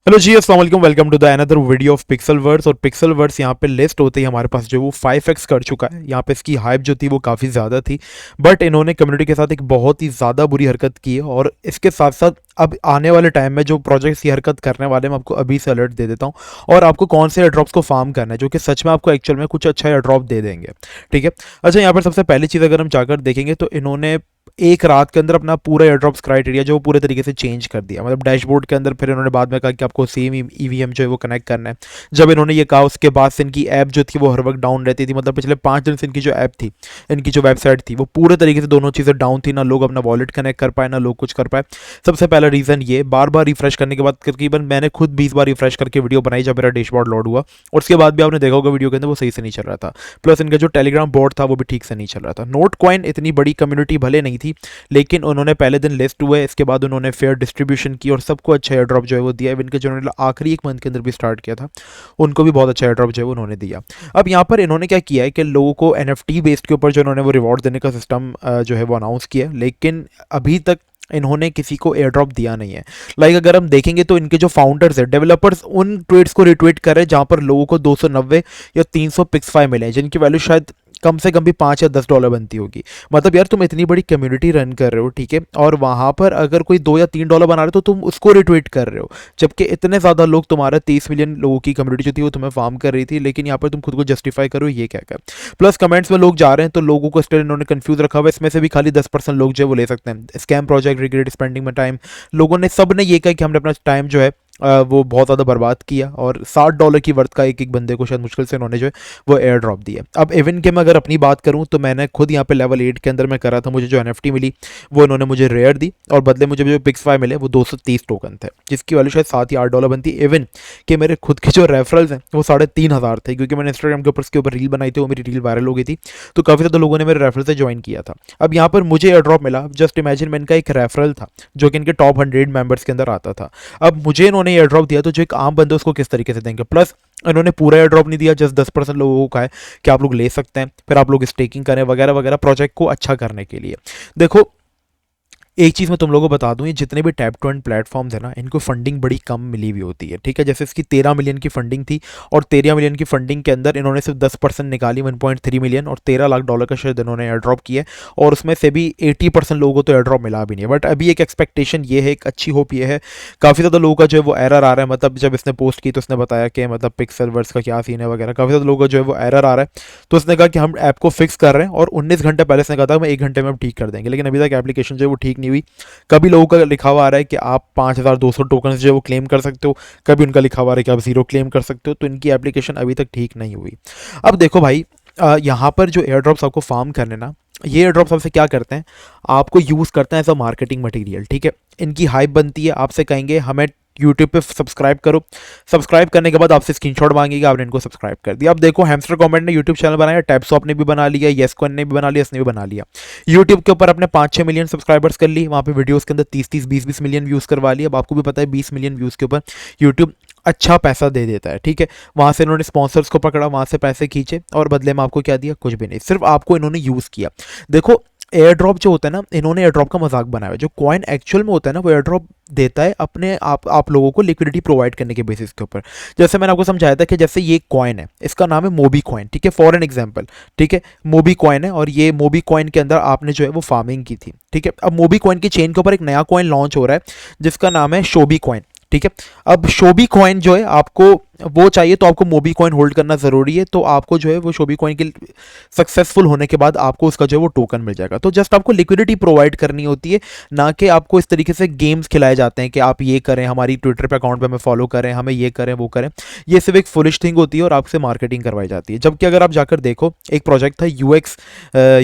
Hello जी, अस्सलाम वालेकुम। Welcome to the another video of Pixelverse. और पिक्सेलवर्स यहाँ पे लिस्ट होते ही हमारे पास जो वो 5x कर चुका है। यहाँ पे इसकी हाइप जो थी वो काफ़ी ज़्यादा थी, बट इन्होंने कम्युनिटी के साथ एक बहुत ही ज़्यादा बुरी हरकत की है। और इसके साथ साथ अब आने वाले टाइम में जो प्रोजेक्ट्स ये हरकत करने वाले हैं, मैं आपको अभी से अलर्ट दे देता हूँ। और आपको कौन से एयरड्रॉप्स को फार्म करना है जो कि सच में आपको एक्चुअल में कुछ अच्छा एयरड्रॉप दे देंगे। ठीक है। अच्छा, यहाँ पर सबसे पहली चीज़ अगर हम जाकर देखेंगे तो इन्होंने एक रात के अंदर अपना पूरा एयरड्रॉप्स क्राइटेरिया जो पूरे तरीके से चेंज कर दिया। मतलब डैशबोर्ड के अंदर फिर इन्होंने बाद में कहा कि आपको सेम ईवीएम जो है वो कनेक्ट करना है। जब इन्होंने ये कहा उसके बाद से इनकी ऐप जो थी वो हर वक्त डाउन रहती थी। मतलब पिछले 5 दिन से इनकी जो ऐप थी, इनकी जो वेबसाइट थी, वो पूरे तरीके से दोनों चीज़ें डाउन थी। ना लोग अपना वॉलेट कनेक्ट कर पाए, ना लोग कुछ कर पाए। सबसे पहला रीज़न ये, बार बार रिफ्रेश करने के बाद तकरीबन मैंने खुद 20 बार रिफ्रेश करके वीडियो बनाई जब मेरा डैशबोर्ड लोड हुआ। और उसके बाद भी आपने देखा होगा वीडियो के अंदर वो सही से नहीं चल रहा था। प्लस इनका जो टेलीग्राम बोर्ड था वो भी ठीक से नहीं चल रहा था। नोट कॉइन इतनी बड़ी कम्युनिटी भले नहीं थी, लेकिन उन्होंने पहले दिन लिस्ट हुए, इसके बाद उन्होंने फेयर डिस्ट्रीब्यूशन की और सबको अच्छा एयर ड्रॉप जो है वो दिया। इनके जो उन्होंने आखिरी एक मंथ के अंदर भी स्टार्ट किया था, उनको भी बहुत अच्छा एयर ड्रॉप जो है वो उन्होंने दिया। अब यहाँ पर इन्होंने क्या किया है कि लोगों को NFT बेस्ड के ऊपर जो उन्होंने वो रिवॉर्ड देने का सिस्टम जो है वो अनाउंस किया, लेकिन अभी तक इन्होंने किसी को एयर ड्रॉप दिया नहीं है। अगर हम देखेंगे तो इनके जो फाउंडर्स है, डेवलपर्स, उन ट्वीट्स को रिट्वीट कर रहे हैं जहाँ पर लोगों को 290 या 300 पिक्स मिले हैं, जिनकी वैल्यू शायद कम से कम भी $5 या $10 बनती होगी। मतलब यार, तुम इतनी बड़ी कम्युनिटी रन कर रहे हो, ठीक है, और वहाँ पर अगर कोई $2 या $3 बना रहे हो तो तुम उसको रिट्वीट कर रहे हो, जबकि इतने ज़्यादा लोग, तुम्हारा 30 मिलियन लोगों की कम्युनिटी जो थी वो तुम्हें फार्म कर रही थी, लेकिन यहाँ पर तुम खुद को जस्टिफाई करो, ये क्या क्या। प्लस कमेंट्स में लोग जा रहे हैं तो लोगों को स्टिल इन्होंने कंफ्यूज रखा हुआ है। इसमें से भी खाली 10% लोग जो है वो ले सकते हैं। स्कैम प्रोजेक्ट, रिग्रेट स्पेंडिंग में टाइम, लोगों ने, सब ने ये कहा कि हमने अपना टाइम जो है वो बहुत ज़्यादा बर्बाद किया, और $60 की वर्थ का एक एक बंदे को शायद मुश्किल से उन्होंने जो है वो एयर ड्रॉप दिया। अब इवन के मैं अगर अपनी बात करूं तो मैंने खुद यहाँ पे लेवल 8 के अंदर मैं करा था। मुझे जो NFT मिली वो इन्होंने मुझे रेयर दी, और बदले मुझे जो पिक्स 5 मिले वो 230 टोकन थे, जिसकी वैल्यू शायद $7 या $8 बनती। इवन कि मेरे खुद के जो रेफरल्स हैं वो 3,500 थे, क्योंकि मैंने इंस्टाग्राम के ऊपर उसके ऊपर रील बनाई थी, वो मेरी रील वायरल हो गई थी, तो काफ़ी ज़्यादा लोगों ने मेरे रेफरल से ज्वाइन किया था। अब यहाँ पर मुझे एयर ड्रॉप मिला। जस्ट इमेजिन, मैं इनका एक रेफरल था जो कि इनके टॉप 100 मेंबर्स के अंदर आता था। अब मुझे इन्होंने एयर ड्रॉप दिया, तो जो एक आम बंदे उसको किस तरीके से देंगे। प्लस इन्होंने पूरा एयर ड्रॉप नहीं दिया, जस्ट 10% लोगों को कहा है कि आप लोग ले सकते हैं, फिर आप लोग स्टेकिंग करें वगैरह वगैरह, प्रोजेक्ट को अच्छा करने के लिए। देखो, एक चीज़ मैं तुम लोगों को बता दूं, ये जितने भी टैप टू अर्न प्लेटफॉर्म्स है ना, इनको फंडिंग बड़ी कम मिली हुई होती है। ठीक है, जैसे इसकी 13 मिलियन की फंडिंग थी, और 13 मिलियन की फंडिंग के अंदर इन्होंने सिर्फ 10% निकाली, 1.3 मिलियन, और $13 लाख का शायद इन्होंने एयर ड्रॉप किया है। और उसमें से भी 80% लोगों को तो एयर ड्रॉप मिला भी नहीं है। बट अभी एक एक्सपेक्टेशन ये है, एक अच्छी होप ये है, काफ़ी ज़्यादा लोगों का जो है वो एरर आ रहा है। मतलब जब इसने पोस्ट की तो उसने बताया कि मतलब पिक्सेलवर्स का क्या सीन है वगैरह, काफ़ी ज़्यादा लोगों का जो है वो एरर आ रहा है। तो उसने कहा कि हम ऐप को फिक्स कर रहे हैं, और 19 घंटे पहले उसने कहा था मैं 1 घंटे में हम ठीक कर देंगे, लेकिन अभी तक एप्लीकेशन जो है वो ठीक नहीं हुई। कभी लोगों का लिखा हुआ आ रहा है कि आप 5,200 टोकन जो है वो क्लेम कर सकते हो, कभी उनका लिखा हुआ आ रहा है कि आप 0 क्लेम कर सकते हो। तो इनकी एप्लीकेशन अभी तक ठीक नहीं हुई। अब देखो भाई, यहाँ पर जो एयर ड्रॉप्स आपको फार्म करने ना, ये एयर ड्रॉप्स आपसे क्या करते हैं, आपको यूज़ करते हैं एज अ मार्केटिंग मटेरियल। ठीक है, इनकी हाइप बनती है, आपसे कहेंगे हमें यूट्यूब पे सब्सक्राइब करो। सब्सक्राइब करने के बाद आपसे स्क्रीनशॉट मांगेगी, आपने इनको सब्सक्राइब कर दिया। अब देखो, हैमस्टर कमेंट ने यूट्यूब चैनल बनाया, टैपसॉप ने भी बना लिया, येसकॉन ने भी बना लिया, इसने भी बना लिया। यूट्यूब के ऊपर अपने 5-6 मिलियन सब्सक्राइबर्स कर ली, वहाँ पे वीडियोस के अंदर 30-30, 20-20 मिलियन व्यूज़ करवा लिया। अब आपको भी पता है 20 मिलियन व्यूज़ के ऊपर यूट्यूब अच्छा पैसा दे देता है। ठीक है, वहाँ से इन्होंने स्पॉन्सर्स को पकड़ा, वहाँ से पैसे खींचे, और बदले में आपको क्या दिया, कुछ भी नहीं, सिर्फ आपको इन्होंने यूज़ किया। देखो, एयर ड्रॉप जो होता है ना, इन्होंने एयर ड्रॉप का मजाक बनाया है। जो कॉइन एक्चुअल में होता है ना, वो एयर ड्रॉप देता है अपने आप लोगों को लिक्विडिटी प्रोवाइड करने के बेसिस के ऊपर। जैसे मैंने आपको समझाया था कि जैसे ये कॉइन है, इसका नाम है मोबी कॉइन। ठीक है, फॉर एन एग्जांपल, ठीक है, मोबी कॉइन है, और ये मोबी कॉइन के अंदर आपने जो है वो फार्मिंग की थी। ठीक है, अब मोबी कॉइन की चेन के ऊपर एक नया कॉइन लॉन्च हो रहा है जिसका नाम है शोबी कॉइन। ठीक है, अब शोबी कॉइन जो है, आपको वो चाहिए तो आपको मोबी कॉइन होल्ड करना ज़रूरी है। तो आपको जो है वो शोबी कॉइन के सक्सेसफुल होने के बाद आपको उसका जो है वो टोकन मिल जाएगा। तो जस्ट आपको लिक्विडिटी प्रोवाइड करनी होती है, ना कि आपको इस तरीके से गेम्स खिलाए जाते हैं कि आप ये करें, हमारी ट्विटर पे अकाउंट पे हमें फॉलो करें, हमें ये करें वो करें। ये सिर्फ एक फुलिश थिंग होती है, और आपसे मार्केटिंग करवाई जाती है। जबकि अगर आप जाकर देखो, एक प्रोजेक्ट था UX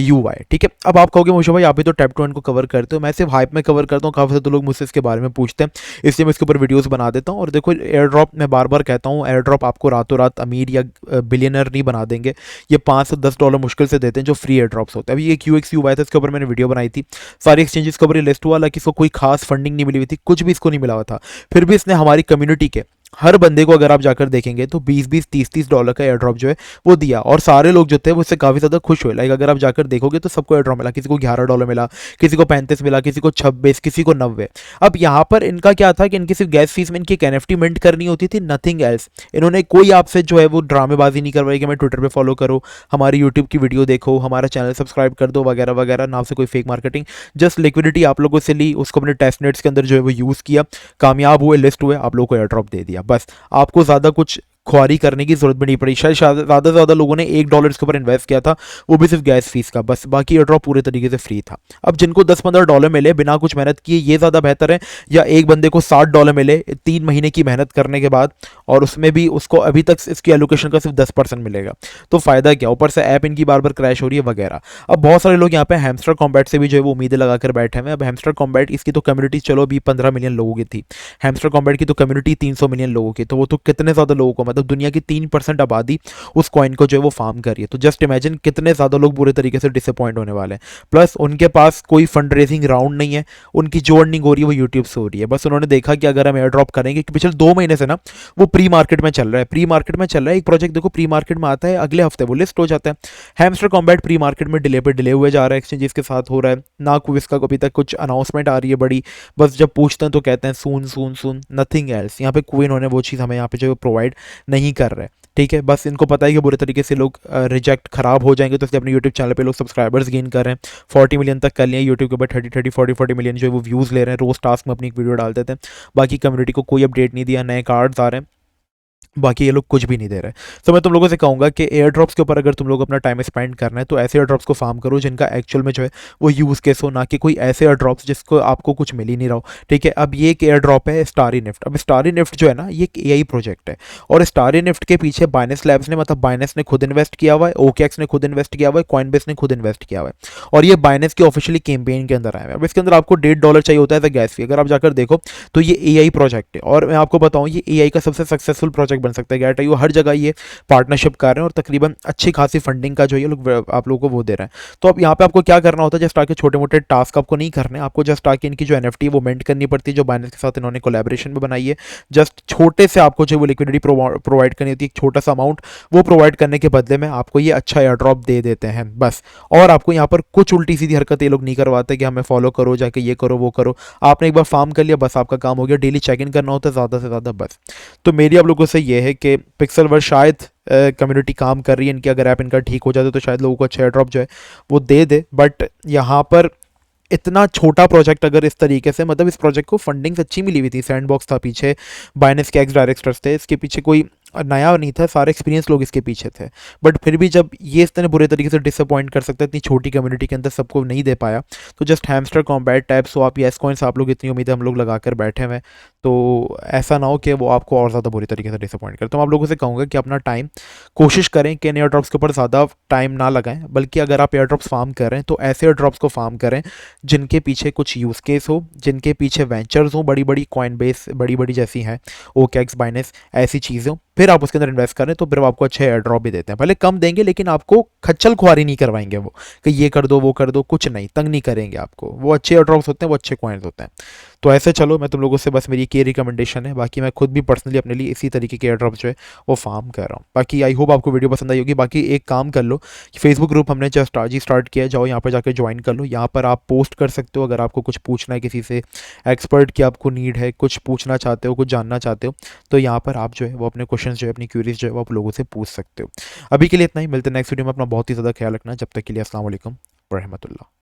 UI। ठीक है, अब आप कहोगे मोशा भाई आप भी तो टैप टू अर्न को कवर करते हो, मैं सिर्फ हाइप में कवर करता हूँ, काफ़ी ज़्यादा लोग मुझसे इसके बारे में पूछते हैं, इसलिए मैं इसके ऊपर वीडियोस बना देता हूँ। और देखो, एयर ड्रॉप, मैं बार बार कहता हूँ, एयर ड्रॉप आपको रातों रात अमीर या बिलियनर नहीं बना देंगे। ये $5 से $10 मुश्किल से देते हैं जो फ्री एयर ड्रॉप्स होते हैं। अभी एक UX UI था, इसके ऊपर मैंने वीडियो बनाई थी, सारी एक्सचेंजेस के ऊपर ये लिस्ट हुआ, हालांकि इसको कोई खास फंडिंग नहीं मिली हुई थी, कुछ भी इसको नहीं मिला हुआ था, फिर भी इसने हमारी कम्युनिटी के हर बंदे को अगर आप जाकर देखेंगे तो 20-20 30-30 डॉलर का एयर ड्रॉप जो है वो दिया, और सारे लोग जो थे वो इससे काफ़ी ज़्यादा खुश हुए। लाइक अगर आप जाकर देखोगे तो सबको एयर ड्रॉप मिला, किसी को $11 मिला, किसी को 35 मिला, किसी को 26, किसी को 90। अब यहाँ पर इनका क्या था कि इनकी सिर्फ गैस फीस में इनकी एक एनएफटी मिंट करनी होती थी, नथिंग एल्स। इन्होंने कोई आपसे जो है वो ड्रामेबाजी नहीं करवाई कि हमें ट्विटर पे फॉलो करो, हमारी यूट्यूब की वीडियो देखो, हमारा चैनल सब्सक्राइब कर दो वगैरह वगैरह, ना से कोई फेक मार्केटिंग। जस्ट लिक्विडिटी आप लोगों से ली, उसको अपने टेस्ट नेट्स के अंदर जो है वो यूज़ किया, कामयाब हुए, लिस्ट हुए, आप लोगों को एयर ड्रॉप दे दिया, बस। आपको ज़्यादा कुछ ख्वारी करने की जरूरत भी नहीं पड़ी। शायद ज़्यादा से ज़्यादा लोगों ने $1 इसके ऊपर इन्वेस्ट किया था, वो भी सिर्फ गैस फीस का, बस। बाकी एयर ड्रॉप पूरे तरीके से फ्री था। अब जिनको $10-15 मिले बिना कुछ मेहनत किए, ये ज़्यादा बेहतर है, या एक बंदे को $60 मिले 3 महीने की मेहनत करने के बाद, और उसमें भी उसको अभी तक इसकी एलोकेशन का सिर्फ 10% मिलेगा, तो फ़ायदा क्या? ऊपर से ऐप इनकी बार बार क्रैश हो रही है वगैरह। अब बहुत सारे लोग यहाँ पे हैमस्टर कॉम्बैट से भी जो है वो उम्मीदें लगाकर बैठे हुए हैं। अब हैमस्टर कॉम्बैट, इसकी तो कम्युनिटी चलो अभी 15 मिलियन लोगों की थी, हैमस्टर कॉम्बैट की तो कम्युनिटी 300 मिलियन लोगों की, तो वो तो कितने ज़्यादा लोगों को, मतलब दुनिया की 3% आबादी उस कॉइन को जो है वो फार्म कर रही है। तो जस्ट इमेजिन कितने ज़्यादा लोग बुरे तरीके से डिसअपॉइंट होने वाले हैं। प्लस उनके पास कोई फंड रेजिंग राउंड नहीं है, उनकी जो अर्निंग हो रही है वो यूट्यूब से हो रही है। बस उन्होंने देखा कि अगर हम एयर ड्रॉप करेंगे, कि पिछले 2 महीने से ना वो प्री मार्केट में चल रहा है, प्री मार्केट में चल रहा है। एक प्रोजेक्ट देखो प्री मार्केट में आता है, अगले हफ्ते वो लिस्ट हो जाता है। हैमस्टर कॉम्बैट प्री मार्केट में डिले पे डिले हुए जा रहा है, एक्सचेंजेस के साथ हो रहा है ना, कोई इसका अभी तक कुछ अनाउंसमेंट आ रही है बड़ी। बस जब पूछते हैं तो कहते हैं सून सून सून, नथिंग एल्स। यहाँ पे कोई इन्होंने वो चीज़ हमें यहाँ पे जो प्रोवाइड नहीं कर रहे। ठीक है, बस इनको पता है कि बुरे तरीके से लोग रिजेक्ट खराब हो जाएंगे, तो इसलिए अपने यूट्यूब चैनल पे लोग सब्सक्राइबर्स गेन कर रहे हैं। 40 मिलियन तक कर लिए यूट्यूब के ऊपर, 30-30 40-40 मिलियन जो है वो व्यूज़ ले रहे हैं। रोज़ टास्क में अपनी एक वीडियो डाल देते हैं, बाकी कम्युनिटी को कोई अपडेट नहीं दिया, नए कार्ड्स आ रहे हैं, बाकी ये लोग कुछ भी नहीं दे रहे। तो मैं तुम लोगों से कहूँगा कि एयर ड्रॉप्स के ऊपर अगर तुम लोग अपना टाइम स्पेंड करना है, तो ऐसे एयर ड्रॉप्स को फार्म करो जिनका एक्चुअल में जो है वो यूज़ केस हो, ना कि कोई ऐसे एयर ड्रॉप्स जिसको आपको कुछ मिल ही नहीं रहा हो। ठीक है, अब ये एक एयर ड्रॉप है स्टारी निफ्ट। अब स्टारी निफ्ट जो है ना, ये एक एआई प्रोजेक्ट है, और स्टारी निफ्ट के पीछे बाइनेंस लैब्स ने, मतलब बाइनेंस ने खुद इन्वेस्ट किया हुआ है, ओकेएक्स ने खुद इन्वेस्ट किया हुआ है, कॉइनबेस ने खुद इन्वेस्ट किया हुआ है, और ये बाइनेंस की ऑफिशियली कैंपेन के अंदर आया है। अब इसके अंदर आपको $1.5 चाहिए होता है एज अ गैस फी। अगर आप जाकर देखो तो ये एआई प्रोजेक्ट है, और मैं आपको बताऊं ये एआई का सबसे सक्सेसफुल प्रोजेक्ट बन सकता है। गैट आई हर जगह ये पार्टनरशिप कर रहे हैं, और तकरीबन अच्छी खासी फंडिंग का जो ये लोग आप लोगों को वो दे रहे हैं। तो अब यहाँ पे आपको क्या करना होता है, जस्ट आके छोटे मोटे टास्क आपको नहीं करने, आपको जस्ट आके इनकी जो एनएफटी है वो मेंट करनी पड़ती है, जो बाइनेंस के साथ इन्होंने कोलैबोरेशन में बनाई है। जस्ट छोटे से आपको जो वो लिक्विडिटी प्रोवाइड करनी होती है, एक छोटा सा अमाउंट, वो प्रोवाइड करने के बदले में आपको ये अच्छा एयर ड्रॉप दे देते हैं, बस। और आपको यहाँ पर कुछ उल्टी सीधी हरकत ये लोग नहीं करवाते कि हमें फॉलो करो, जाके ये करो वो करो। आपने एक बार फार्म कर लिया, बस आपका काम हो गया। डेली चेक इन करना होता है ज़्यादा से ज़्यादा, बस। तो मेरी आप लोगों से ये है कि पिक्सेलवर्स शायद कम्युनिटी काम कर रही है इनकी, अगर ऐप इनका ठीक हो जाता तो शायद लोगों को अच्छा एयर ड्रॉप जो है वो दे दे। बट यहाँ पर इतना छोटा प्रोजेक्ट अगर इस तरीके से, मतलब इस प्रोजेक्ट को फंडिंग अच्छी मिली हुई थी, सैंडबॉक्स था पीछे, बाइनेंस के एक्स डायरेक्टर्स थे, इसके पीछे कोई नया नहीं था, सारे एक्सपीरियंस लोग इसके पीछे थे। बट फिर भी जब ये इस तरह बुरे तरीके से डिसअपॉइंट कर सकता है इतनी छोटी कम्युनिटी के अंदर, सबको नहीं दे पाया, तो just hamster combat, tap swap, yes coins, आप लोग इतनी उम्मीदें हम लोग लगा कर बैठे हुए हैं, तो ऐसा ना हो कि वो आपको और ज़्यादा बुरी तरीके से डिसअपॉइंट करे। तो मैं आप लोगों से कहूँगा कि अपना टाइम कोशिश करें कि एयर ड्रॉप्स के ऊपर ज़्यादा टाइम ना लगाएं, बल्कि अगर आप एयर ड्रॉप्स फार्म कर रहे हैं तो ऐसे एयर ड्रॉप्स को फार्म करें जिनके पीछे कुछ यूज़ केस हो, जिनके पीछे वेंचर्स हो, बड़ी बड़ी कॉइन बेस बड़ी बड़ी जैसी हैं ओकेएक्स, बाइनेंस, ऐसी चीज़ें हो, फिर आप उसके अंदर इन्वेस्ट करें तो फिर वो आपको अच्छे एयर ड्रॉप भी देते हैं। भले कम देंगे, लेकिन आपको खच्चल खुआरी नहीं करवाएंगे वो, कि ये कर दो वो कर दो, कुछ नहीं, तंग नहीं करेंगे आपको। वो अच्छे एयर ड्रॉप्स होते हैं, वो अच्छे कॉइन्स होते हैं। तो ऐसे चलो, मैं तुम लोगों से बस मेरी ये रिकमेंडेशन है, बाकी मैं खुद भी पर्सनली अपने लिए इसी तरीके के एयर ड्रॉप जो है वो फार्म कर रहा हूँ। बाकी आई होप आपको वीडियो पसंद आई होगी। बाकी एक काम कर लो, फेसबुक ग्रुप हमने जस्ट आज ही स्टार्ट किया है, जाओ यहाँ पर जाकर ज्वाइन कर लो। यहाँ पर आप पोस्ट कर सकते हो अगर आपको कुछ पूछना है किसी से, एक्सपर्ट की आपको नीड है, कुछ पूछना चाहते हो, कुछ जानना चाहते हो, तो यहाँ पर आप जो है वो अपने क्वेश्चन जो है, अपनी क्यूरीज जो है वो आप लोगों से पूछ सकते हो। अभी के लिए इतना ही, मिलते हैं नेक्स्ट वीडियो में। अपना बहुत ही ज़्यादा ख्याल रखना, जब तक के लिए अस्सलाम वालेकुम रहमतुल्लाह।